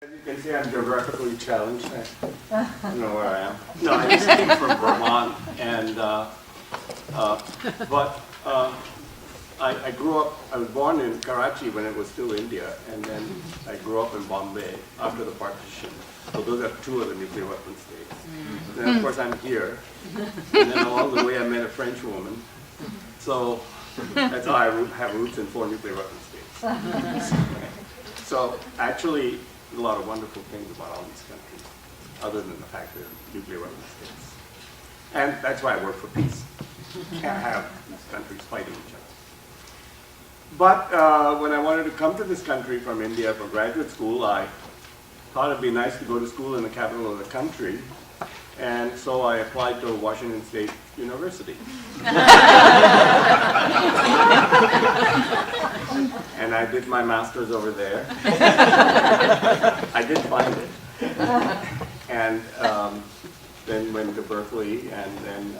As you can see, I'm geographically challenged. I don't know where I am. No, I just came from Vermont, and I grew up. I was born in Karachi when it was still India, and then I grew up in Bombay after the partition. So those are two of the nuclear weapon states. Then of course I'm here, and then along the way I met a French woman. So that's how I have roots in 4 nuclear weapon states. So actually, a lot of wonderful things about all these countries, other than the fact that they're nuclear weapon states. And that's why I work for peace. Can't have these countries fighting each other. But when I wanted to come to this country from India for graduate school, I thought it'd be nice to go to school in the capital of the country. And so I applied to Washington State University. And I did my master's over there. I did find it. And then went to Berkeley, and then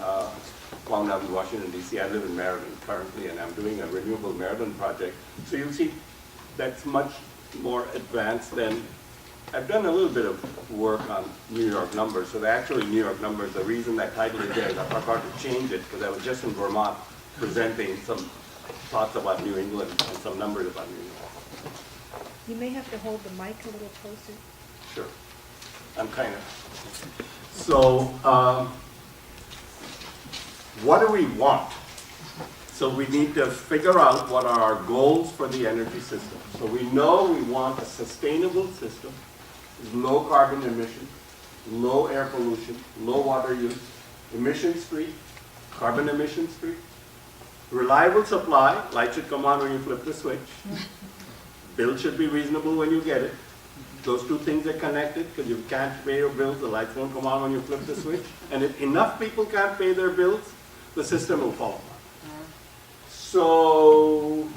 wound up in Washington, D.C. I live in Maryland currently, and I'm doing a renewable Maryland project. So you'll see that's much more advanced than, I've done a little bit of work on New York numbers. So they're actually New York numbers. The reason that title is there is I forgot to change it because I was just in Vermont presenting some thoughts about New England and some numbers about New England. You may have to hold the mic a little closer. Sure. I'm kind of. So, what do we want? So we need to figure out what are our goals for the energy system. So we know we want a sustainable system, low carbon emissions, low air pollution, low water use, emissions-free, carbon emissions-free, reliable supply, light should come on when you flip the switch, bill should be reasonable when you get it. Those two things are connected because you can't pay your bills, the lights won't come on when you flip the switch. And if enough people can't pay their bills, the system will fall apart. So,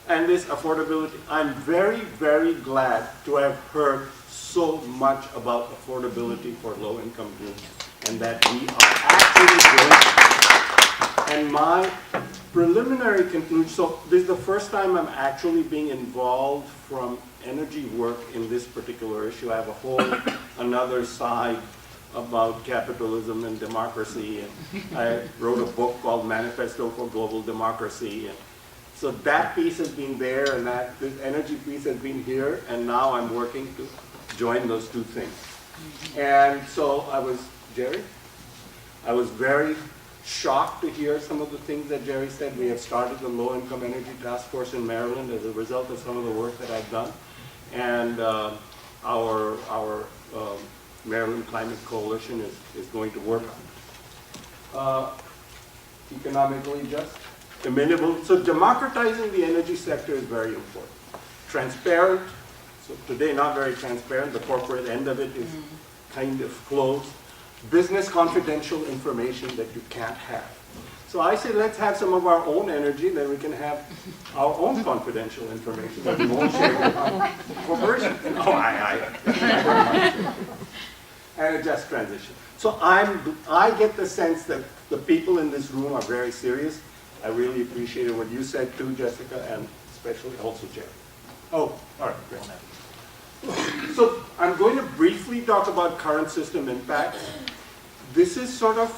and this affordability, I'm very, very glad to have heard so much about affordability for low-income groups, and that we are actually doing it. And my preliminary conclusion, so this is the first time I'm actually being involved from energy work in this particular issue. I have a whole another side about capitalism and democracy, and I wrote a book called Manifesto for Global Democracy. And so that piece has been there, and that this energy piece has been here, and now I'm working to join those two things. And so Jerry, I was very shocked to hear some of the things that Jerry said. We have started the Low Income Energy Task Force in Maryland as a result of some of the work that I've done. And our Maryland Climate Coalition is going to work on it. Economically just, amenable. So democratizing the energy sector is very important. Transparent. So today not very transparent. The corporate end of it is kind of closed. Business confidential information that you can't have. So I say let's have some of our own energy, then we can have our own confidential information that we won't share with our corporation. And a just transition. So I get the sense that the people in this room are very serious. I really appreciated what you said too, Jessica, and especially also Jerry. Oh, all right, great. So I'm going to briefly talk about current system impacts. This is sort of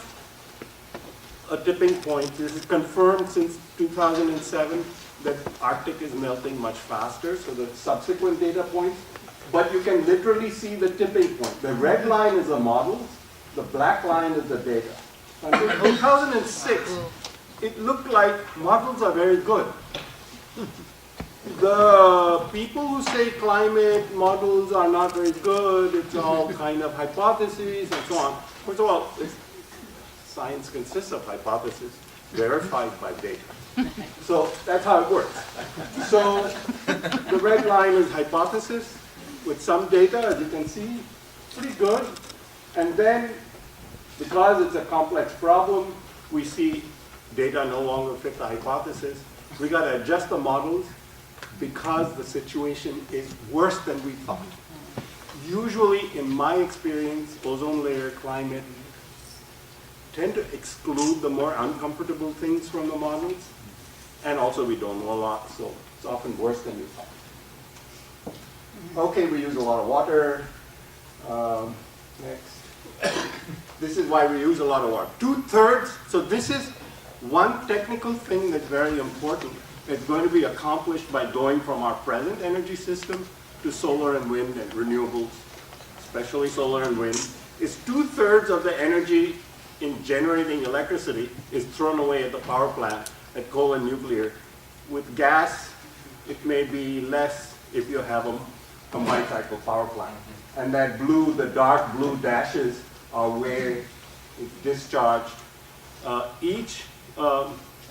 a tipping point. This is confirmed since 2007 that Arctic is melting much faster, so the subsequent data points. But you can literally see the tipping point. The red line is the models, the black line is the data. Until 2006, it looked like models are very good. The people who say climate models are not very good, it's all kind of hypotheses and so on. First of all, science consists of hypotheses verified by data. So that's how it works. So the red line is hypothesis with some data, as you can see, pretty good. And then, because it's a complex problem, we see data no longer fit the hypothesis. We got to adjust the models because the situation is worse than we thought. Usually, in my experience, ozone layer, climate, tend to exclude the more uncomfortable things from the models. And also, we don't know a lot, so it's often worse than we thought. Okay, we use a lot of water. Next. This is why we use a lot of water. 2/3, so this is one technical thing that's very important. It's going to be accomplished by going from our present energy system to solar and wind and renewables, especially solar and wind. Is 2/3 of the energy in generating electricity is thrown away at the power plant, at coal and nuclear. With gas, it may be less if you have a combined cycle power plant. And that blue, the dark blue dashes are where it's discharged. Each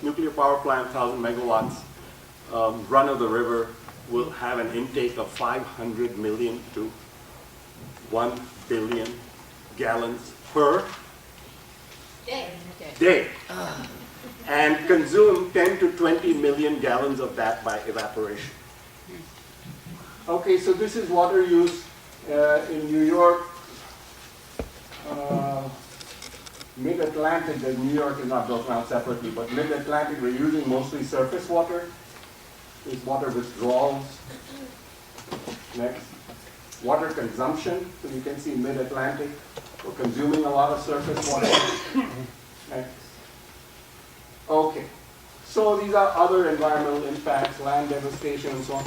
nuclear power plant, 1,000 megawatts, run of the river will have an intake of 500 million to 1 billion gallons per day. And consume 10 to 20 million gallons of that by evaporation. Okay, so this is water use in New York. Mid-Atlantic, New York is not broken out separately, but Mid-Atlantic we're using mostly surface water. There's water withdrawals. Next. Water consumption, so you can see Mid-Atlantic, we're consuming a lot of surface water. Next. Okay, so these are other environmental impacts, land devastation and so on.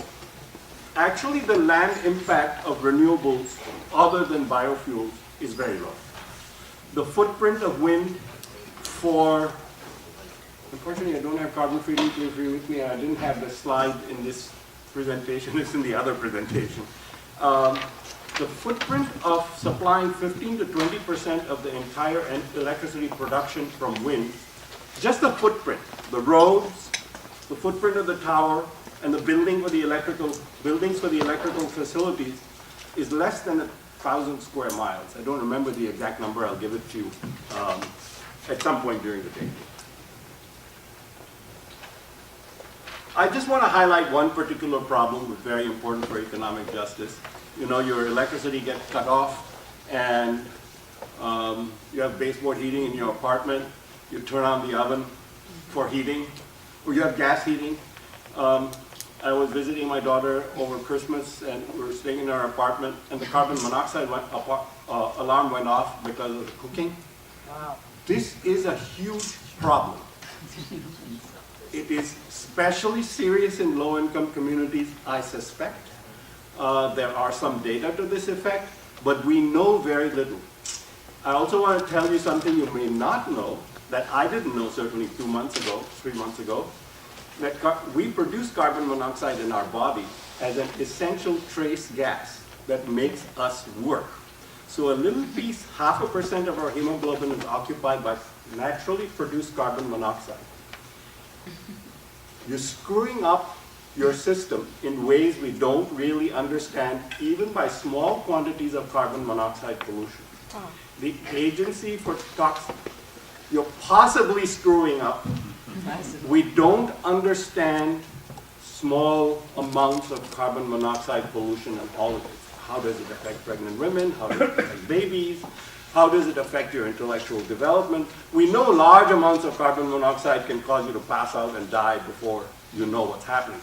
Actually, the land impact of renewables, other than biofuels, is very low. The footprint of wind for, unfortunately I don't have carbon-free, nuclear-free with me. I didn't have the slide in this presentation, it's in the other presentation. The footprint of supplying 15 to 20% of the entire electricity production from wind, just the footprint, the roads, the footprint of the tower, and the buildings for the electrical facilities is less than 1,000 square miles. I don't remember the exact number. I'll give it to you at some point during the day. I just want to highlight one particular problem that's very important for economic justice. You know, your electricity gets cut off, and you have baseboard heating in your apartment. You turn on the oven for heating, or you have gas heating. I was visiting my daughter over Christmas, and we were staying in our apartment, and the carbon monoxide alarm went off because of the cooking. Wow. This is a huge problem. It is especially serious in low-income communities, I suspect. There are some data to this effect, but we know very little. I also want to tell you something you may not know, that I didn't know certainly 3 months ago, that we produce carbon monoxide in our body as an essential trace gas that makes us work. So a little piece, 0.5% of our hemoglobin is occupied by naturally produced carbon monoxide. You're screwing up your system in ways we don't really understand, even by small quantities of carbon monoxide pollution. The Agency for Toxic, you're possibly screwing up. We don't understand small amounts of carbon monoxide pollution and all of it. How does it affect pregnant women? How does it affect babies? How does it affect your intellectual development? We know large amounts of carbon monoxide can cause you to pass out and die before you know what's happening.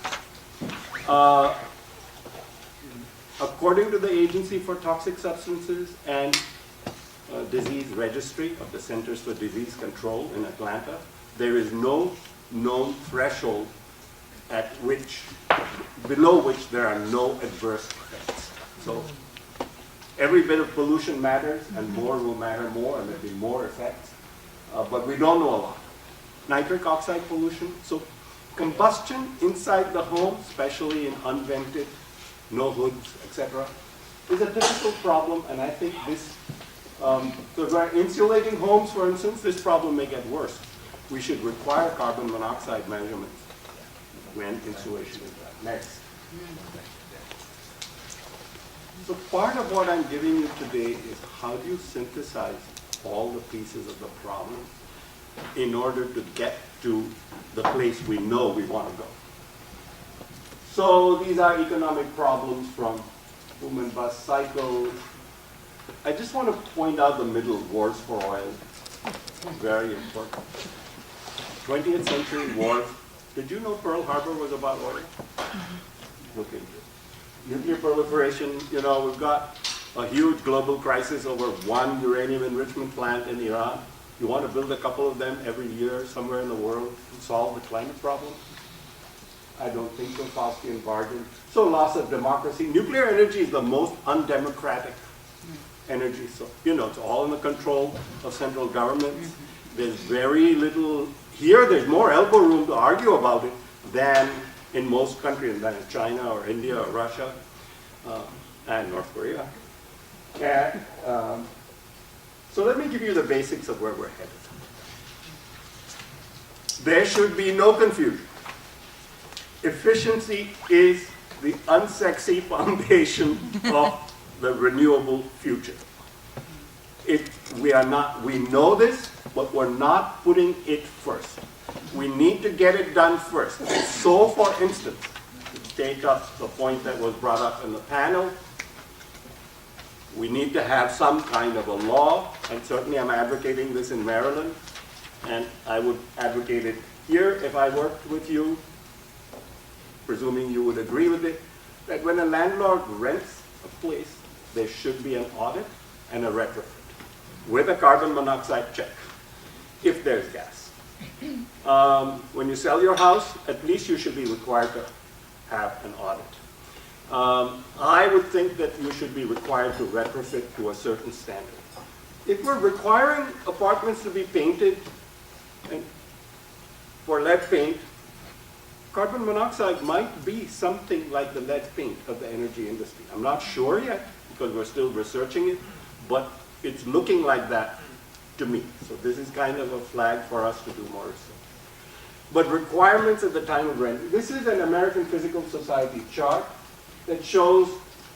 According to the Agency for Toxic Substances and Disease Registry of the Centers for Disease Control in Atlanta, there is no known threshold below which there are no adverse effects. So every bit of pollution matters, and more will matter more, and there'll be more effects. But we don't know a lot. Nitric oxide pollution. So combustion inside the home, especially in unvented, no hoods, etc., is a typical problem, and I think this, so if we're insulating homes, for instance, this problem may get worse. We should require carbon monoxide measurements when insulation is done. Next. So part of what I'm giving you today is how do you synthesize all the pieces of the problem in order to get to the place we know we want to go. So these are economic problems from boom and bust cycles. I just want to point out the middle, wars for oil. Very important. 20th century wars. Did you know Pearl Harbor was about oil? Look into it. nuclear proliferation, you know, we've got a huge global crisis over one uranium enrichment plant in Iran. You want to build a couple of them every year somewhere in the world to solve the climate problem? I don't think so, Faustian bargain. So loss of democracy. Nuclear energy is the most undemocratic energy. So, you know, it's all in the control of central governments. There's very little, here there's more elbow room to argue about it than in most countries, than in China or India or Russia and North Korea. And, so let me give you the basics of where we're headed. There should be no confusion. Efficiency is the unsexy foundation of the renewable future. We know this, but we're not putting it first. We need to get it done first. So, for instance, to take up the point that was brought up in the panel, we need to have some kind of a law, and certainly I'm advocating this in Maryland, and I would advocate it here if I worked with you, presuming you would agree with it, that when a landlord rents a place, there should be an audit and a retrofit with a carbon monoxide check, if there's gas. When you sell your house, at least you should be required to have an audit. I would think that you should be required to retrofit to a certain standard. If we're requiring apartments to be painted for lead paint, carbon monoxide might be something like the lead paint of the energy industry. I'm not sure yet because we're still researching it, but it's looking like that to me. So this is kind of a flag for us to do more research. But requirements at the time of rent. This is an American Physical Society chart that shows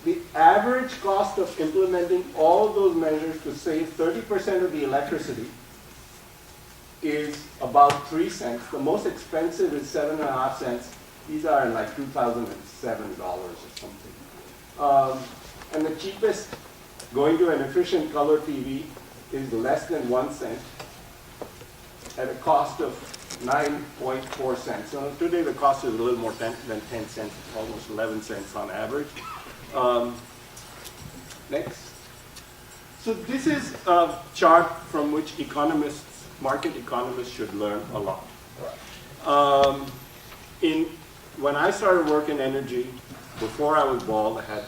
the average cost of implementing all of those measures to save 30% of the electricity is about 3 cents. The most expensive is 7.5 cents. These are in like $2007 or something. And the cheapest, going to an efficient color TV, is less than 1 cent at a cost of 9.4 cents. So today the cost is a little more than 10 cents, almost 11 cents on average. Next. So this is a chart from which economists, market economists should learn a lot. When I started work in energy, before I was bald, I had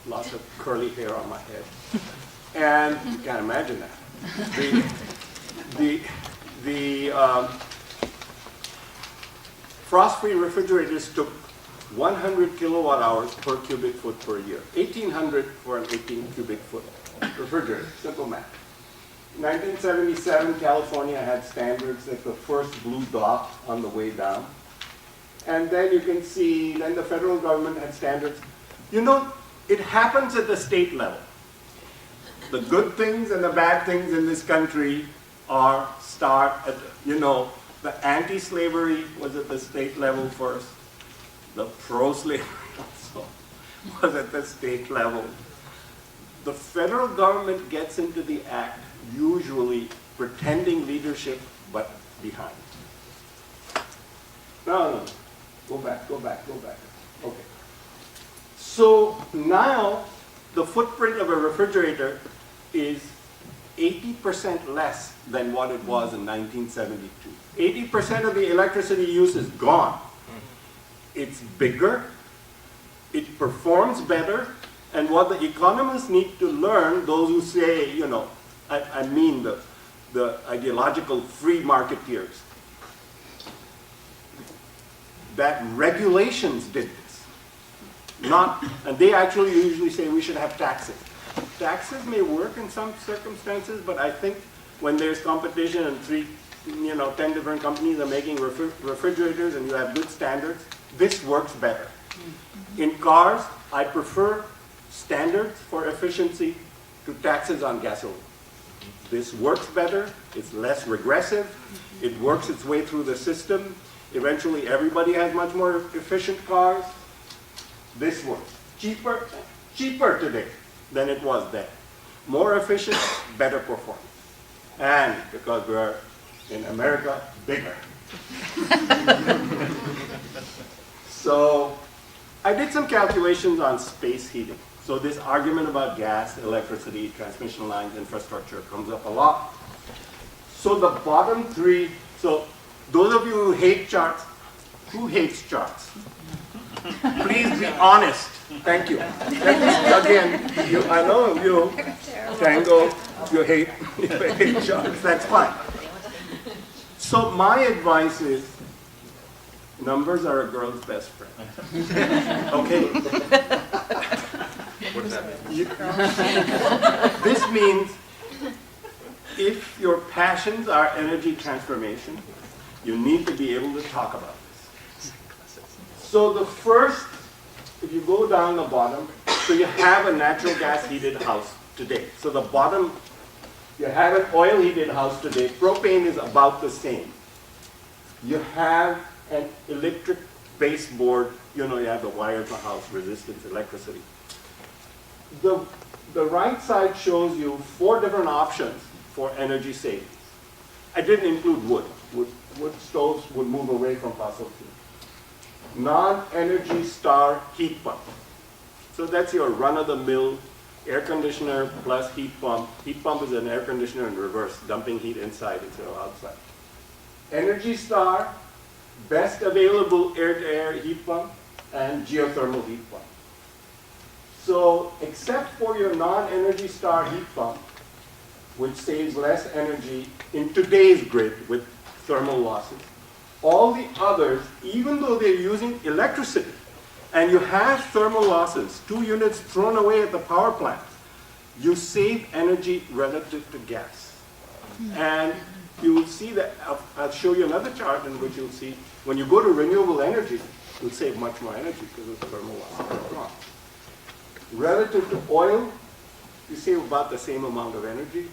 lots of curly hair on my head. And you can't imagine that. The frost-free refrigerators took 100 kilowatt hours per cubic foot per year. 1,800 for an 18 cubic foot refrigerator, simple math. In 1977, California had standards like the first blue dot on the way down. And then you can see, then the federal government had standards. You know, it happens at the state level. The good things and the bad things in this country start at, you know, the anti-slavery was at the state level first. The pro-slavery also was at the state level. The federal government gets into the act usually pretending leadership, but behind. No. Go back. Okay. So now the footprint of a refrigerator is 80% less than what it was in 1972. 80% of the electricity use is gone. It's bigger, it performs better, and what the economists need to learn, those who say, you know, I mean the ideological free marketeers, that regulations did this. And they actually usually say we should have taxes. Taxes may work in some circumstances, but I think when there's competition and 10 different companies are making refrigerators and you have good standards, this works better. In cars, I prefer standards for efficiency to taxes on gasoline. This works better, it's less regressive, it works its way through the system. Eventually everybody has much more efficient cars. This works. Cheaper today than it was then. More efficient, better performance. And because we're in America, bigger. So I did some calculations on space heating. So this argument about gas, electricity, transmission lines, infrastructure comes up a lot. So the bottom three, so those of you who hate charts, who hates charts? Please be honest. Thank you. Again, I know you, Tango, you hate charts. That's fine. So my advice is, numbers are a girl's best friend. Okay? What does that mean? This means if your passions are energy transformation, you need to be able to talk about this. So the first, if you go down the bottom, so you have a natural gas heated house today. So the bottom, you have an oil heated house today. Propane is about the same. You have an electric baseboard, you have the wire in the house, resistance, electricity. The right side shows you 4 different options for energy savings. I didn't include wood. Wood stoves would move away from fossil fuel. Non-energy star heat pump. So that's your run-of-the-mill air conditioner plus heat pump. Heat pump is an air conditioner in reverse, dumping heat inside instead of outside. Energy star, best available air-to-air heat pump, and geothermal heat pump. So except for your non-energy star heat pump, which saves less energy in today's grid with thermal losses, all the others, even though they're using electricity, and you have thermal losses, 2 units thrown away at the power plant, you save energy relative to gas. And you will see that, I'll show you another chart in which you'll see, when you go to renewable energy, you'll save much more energy because of thermal losses. Relative to oil, you save about the same amount of energy.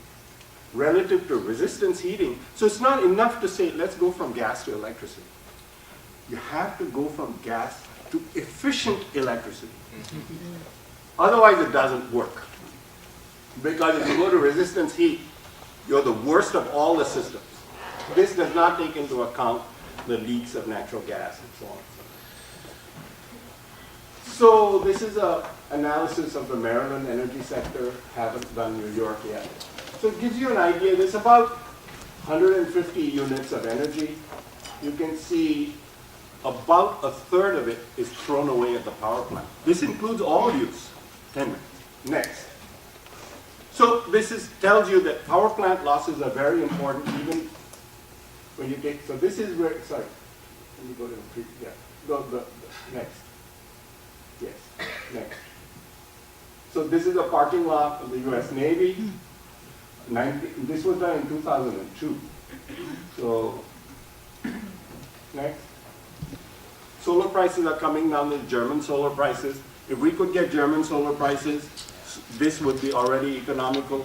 Relative to resistance heating, so it's not enough to say, let's go from gas to electricity. You have to go from gas to efficient electricity. Otherwise, it doesn't work. Because if you go to resistance heat, you're the worst of all the systems. This does not take into account the leaks of natural gas and so on. So this is an analysis of the Maryland energy sector. Haven't done New York yet. So it gives you an idea. There's about 150 units of energy. You can see about a third of it is thrown away at the power plant. This includes all use. 10 minutes. Next. So this tells you that power plant losses are very important even when you take, so this is where, sorry, let me go to the, yeah, the next. Yes, next. So this is a parking lot of the US Navy. This was done in 2002. So, next. Solar prices are coming down, the German solar prices. If we could get German solar prices, this would be already economical.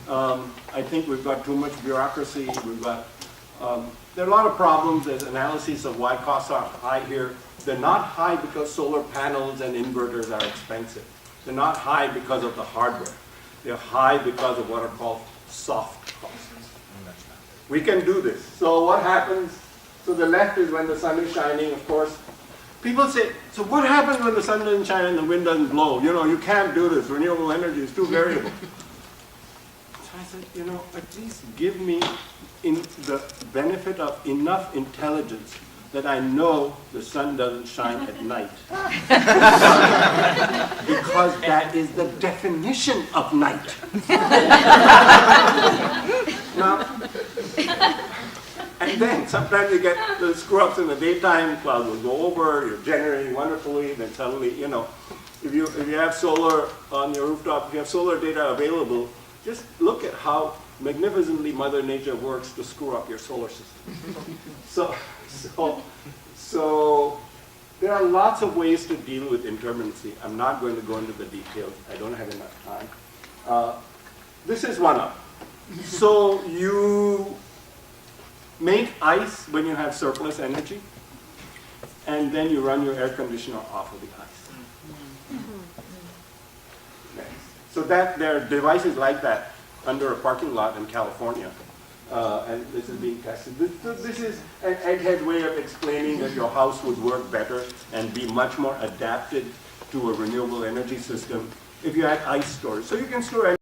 I think we've got too much bureaucracy. We've got, there are a lot of problems. There's analyses of why costs are high here. They're not high because solar panels and inverters are expensive. They're not high because of the hardware. They're high because of what are called soft costs. We can do this. So what happens? So the left is when the sun is shining, of course. People say, so what happens when the sun doesn't shine and the wind doesn't blow? You can't do this. Renewable energy is too variable. So I said, at least give me the benefit of enough intelligence that I know the sun doesn't shine at night. Because that is the definition of night. Now, and then sometimes you get the screw-ups in the daytime, clouds will go over, you're generating wonderfully, then suddenly, if you have solar on your rooftop, if you have solar data available, just look at how magnificently Mother Nature works to screw up your solar system. So there are lots of ways to deal with intermittency. I'm not going to go into the details. I don't have enough time. This is one of them. So you make ice when you have surplus energy, and then you run your air conditioner off of the ice. Next. So there are devices like that under a parking lot in California. and this is being tested. This is an egghead way of explaining that your house would work better and be much more adapted to a renewable energy system if you had ice storage. So you can store